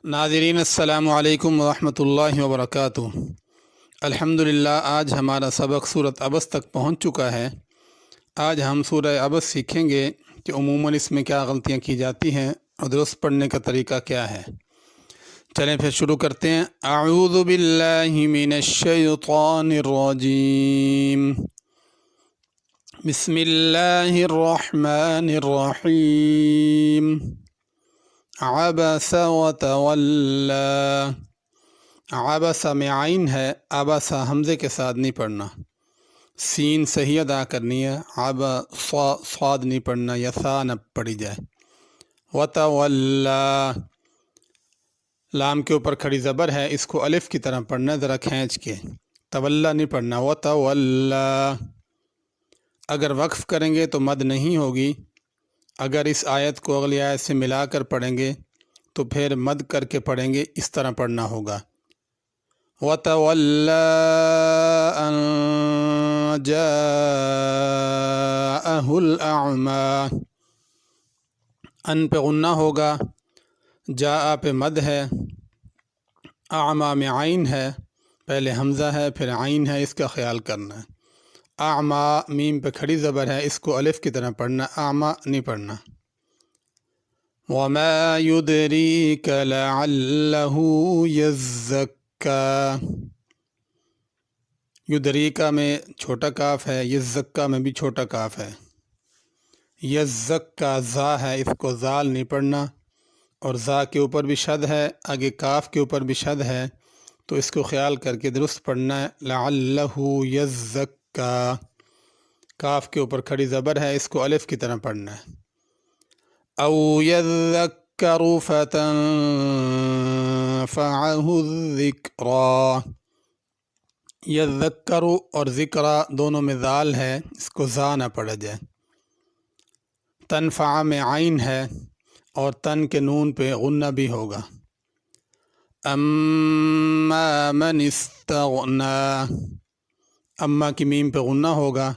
नाज़रीन अस्सलामु अलैकुम वरहमतुल्लाहि वबरकातुह। अल्हम्दुलिल्लाह आज हमारा सबक सूरत अबस तक पहुँच चुका है। आज हम सूरह अबस सीखेंगे कि उमूमन इसमें क्या गलतियाँ की जाती हैं और दुरुस्त पढ़ने का तरीका क्या है। चलें फिर शुरू करते हैं। अऊज़ु बिल्लाहि मिनश शैतानिर रजीम। बिस्मिल्लाहिर रहमानिर रहीम। अबस व तवल्ला। अबसा में आइन है, अबसा हमज़े के साथ नहीं पढ़ना, सीन सही अदा करनी है। अब स्वाद नहीं पढ़ना या सा न पढ़ी जाए। व तवल्ला लाम के ऊपर खड़ी ज़बर है, इसको अलिफ की तरह पढ़ना ज़रा खींच के, तवल्ला नहीं पढ़ना। व तवल्ला अगर वक्फ़ करेंगे तो मद नहीं होगी। अगर इस आयत को अगली आयत से मिलाकर पढ़ेंगे तो फिर मद करके पढ़ेंगे, इस तरह पढ़ना होगा। वतवल्ला अन जाअहुल अअमा। अन पे गुन्ना होगा, जा पे मद है, अअमा में आइन है, पहले हमज़ा है फिर आइन है, इसका ख्याल करना है। अअमा मीम पे खड़ी ज़बर है, इसको अलिफ की तरह पढ़ना, अअमा नहीं पढ़ना। वमा युदरीक लअल्लहु यज़्ज़क्का। युदरीका में छोटा काफ है, यज़्ज़क्का में भी छोटा काफ है। यज़्ज़क्का ज़ा है, इसको ज़ाल नहीं पढ़ना, और ज़ा के ऊपर भी शद है, आगे काफ के ऊपर भी शद है, तो इसको ख्याल करके दुरुस्त पढ़ना है। लअल्लहु यज़्ज़क्का काफ के ऊपर खड़ी ज़बर है, इसको अलिफ की तरह पढ़ना है। औ यज़्ज़क्करु फतंफ़अहु ज़िक्रा। यज़्ज़क्करु और ज़िक्रा दोनों में ज़ाल है, इसको ज़ा न पढ़ा जाए। तनफ़अ में आइन है और तन के नून पे गुन्ना भी होगा। अम्मा मन इस्तग़ना। अम्मा की मीम पे गुन्ना होगा।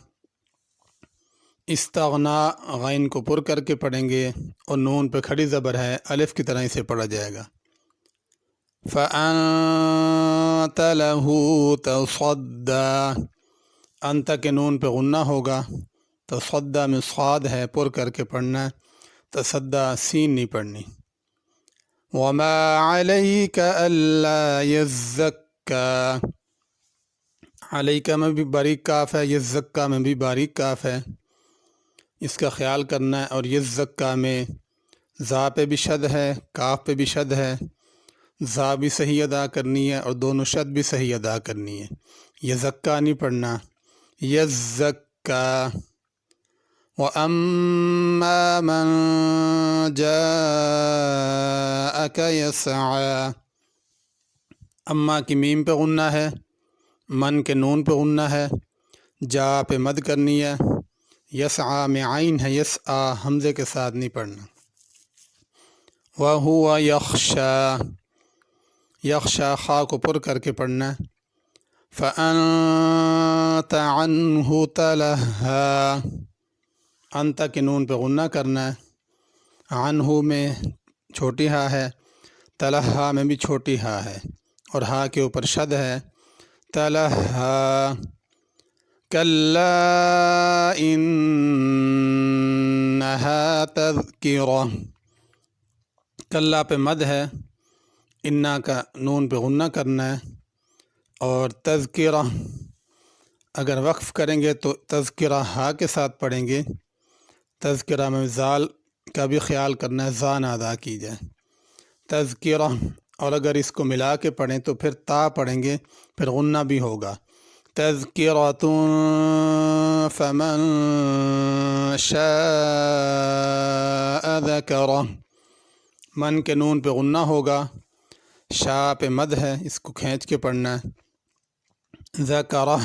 इस्तग़ना गैन को पुर करके पढ़ेंगे और नून पे खड़ी ज़बर है, अलिफ की तरह इसे पढ़ा जाएगा। फ़अन्त लहू तसद्दा। अंत के नून पे गुन्ना होगा, तसद्दा में स्वाद है, पुर करके पढ़ना है। तसद्दा सीन नहीं पढ़नी। वमा अलैका अल्ला यज़्ज़क्का। अलैका में भी बारीक काफ है, यज़्ज़क्का में भी बारीक काफ है, इसका ख्याल करना है। और यज़्ज़क्का में ज़ा पे भी शद है, काफ पे भी शद है, ज़ा भी सही अदा करनी है और दोनों शद भी सही अदा करनी है। यज़क्का नहीं पढ़ना, यज़्ज़क्का। व अम्मा मन जाअक यसआ। अम्मा की मीम पे गुन्ना है, मन के नून पे गुन्ना है, जा पे मद करनी है। यसआ में आइन है, यसआ हमज़े के साथ नहीं पढ़ना। व हुवा यख्शा। यख्शा खा को पुर करके पढ़ना है। फ़अन्त अन्हु तलहा। अंत के नून पे गुन्ना करना है। अन्हु में छोटी हा है, तलहा में भी छोटी हा है, और हा के ऊपर शद है। तलहा। कल्ला इन्नहा तज़किरा। कल्ला पे मद है, इन्ना का नून पे गुन्ना करना है। और तज़किरा अगर वक्फ़ करेंगे तो तज़किरा हा के साथ पढ़ेंगे। तज़किरा में ज़ाल का भी ख्याल करना है, ज़ा ना अदा की जाए। तज़किरा। और अगर इसको मिला के पढ़ें तो फिर ता पढ़ेंगे, फिर गुन्ना भी होगा। तज़किरतुन फ़मन शाअ ज़करा। मन के नून पे गुन्ना होगा, शा पे मद है, इसको खींच के पढ़ना है। ज़करा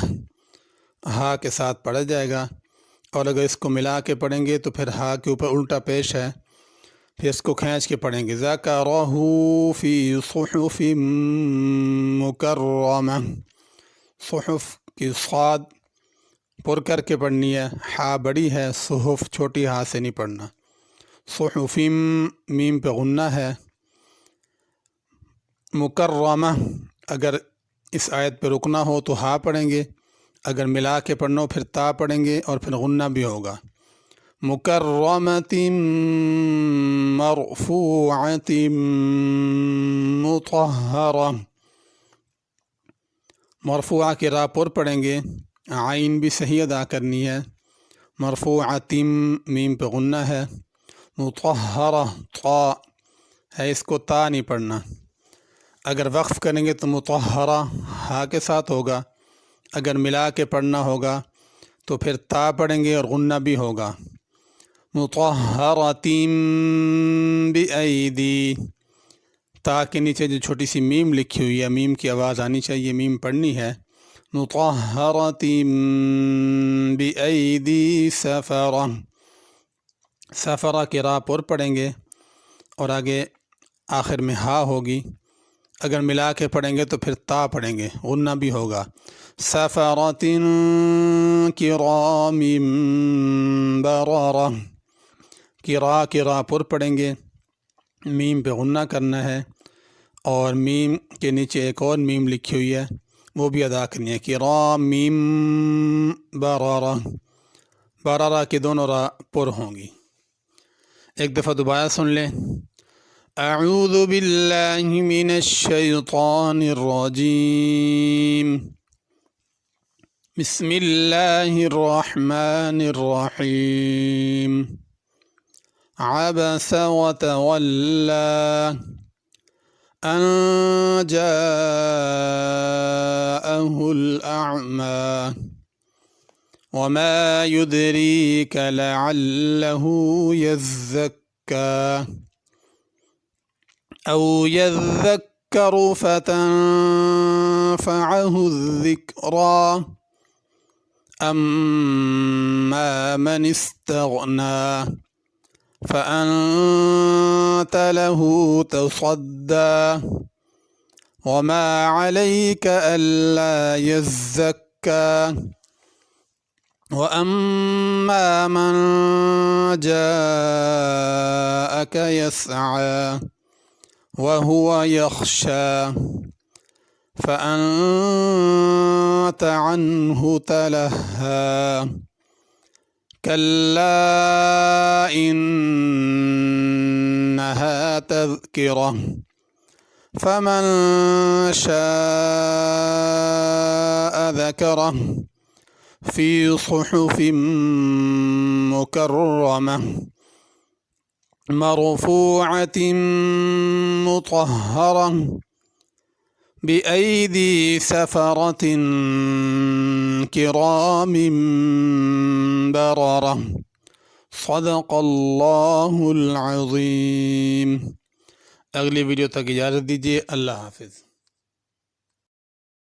हा के साथ पढ़ा जाएगा, और अगर इसको मिला के पढ़ेंगे तो फिर हा के ऊपर उल्टा पेश है, फिर इसको खींच के पढ़ेंगे। ज़करहू फ़ी सुहुफ़िम मुकर्रमा। सुहुफ़ की स्वाद पुर करके पढ़नी है, हा बड़ी है, सुहुफ़ छोटी हा से नहीं पढ़ना। सुहुफ़िम मीम पे गुन्ना है, مکرمہ اگر اس آیت پہ رکنا ہو تو ہا پڑھیں گے، اگر ملا کے پڑھنا ہو پھر تا پڑھیں گے اور پھر غنہ بھی ہوگا۔ مکرمۃ مرفوعۃ مطہرہ، مرفوعہ کی را پر پڑھیں گے، عین بھی صحیح ادا کرنی ہے، مرفوعۃ میم پہ غنہ ہے، مطہرہ طا ہے، اس کو تا نہیں پڑھنا۔ اگر وقف کریں گے تو مطہرہ ہا کے ساتھ ہوگا، اگر ملا کے پڑھنا ہوگا تو پھر تا پڑھیں گے اور غنہ بھی ہوگا۔ مطہرۃ بِأَیْدِی، تا کے نیچے جو چھوٹی سی میم لکھی ہوئی ہے، میم کی آواز آنی چاہیے، میم پڑھنی ہے۔ مطہرۃ بِأَیْدِی سَفَرَہ، سفرہ کی را پر پڑھیں گے اور آگے آخر میں ہا ہوگی، اگر ملا کے پڑھیں گے تو پھر تا پڑھیں گے، غنہ بھی ہوگا۔ سفرۃ کرام بررہ، کی را پر پڑھیں گے، میم پہ غنہ کرنا ہے اور میم کے نیچے ایک اور میم لکھی ہوئی ہے وہ بھی ادا کرنی ہے، کرام بررہ، بررہ کی دونوں را پر ہوں گی۔ ایک دفعہ دوبارہ سن لیں۔ اعوذ باللہ من الشیطان الرجیم، بسم اللہ الرحمن الرحیم۔ عبس وتولى أن جاءه الأعمى وما يدريك لعله يزكى أو يذكر فتنفعه الذكرى أما من استغنى فأنت له تصدى وما عليك ألا يزكى وأما من جاءك يسعى وهو يخشى فأنت عنه تلهى كلا إنها تذكرة فمن شاء ذكره في صحف مكرمة مرفوعة مطهرة بأيدي سفرة كرام بررة صدق اللہ العظیم۔ اگلی ویڈیو تک اجازت دیجیے، اللہ حافظ۔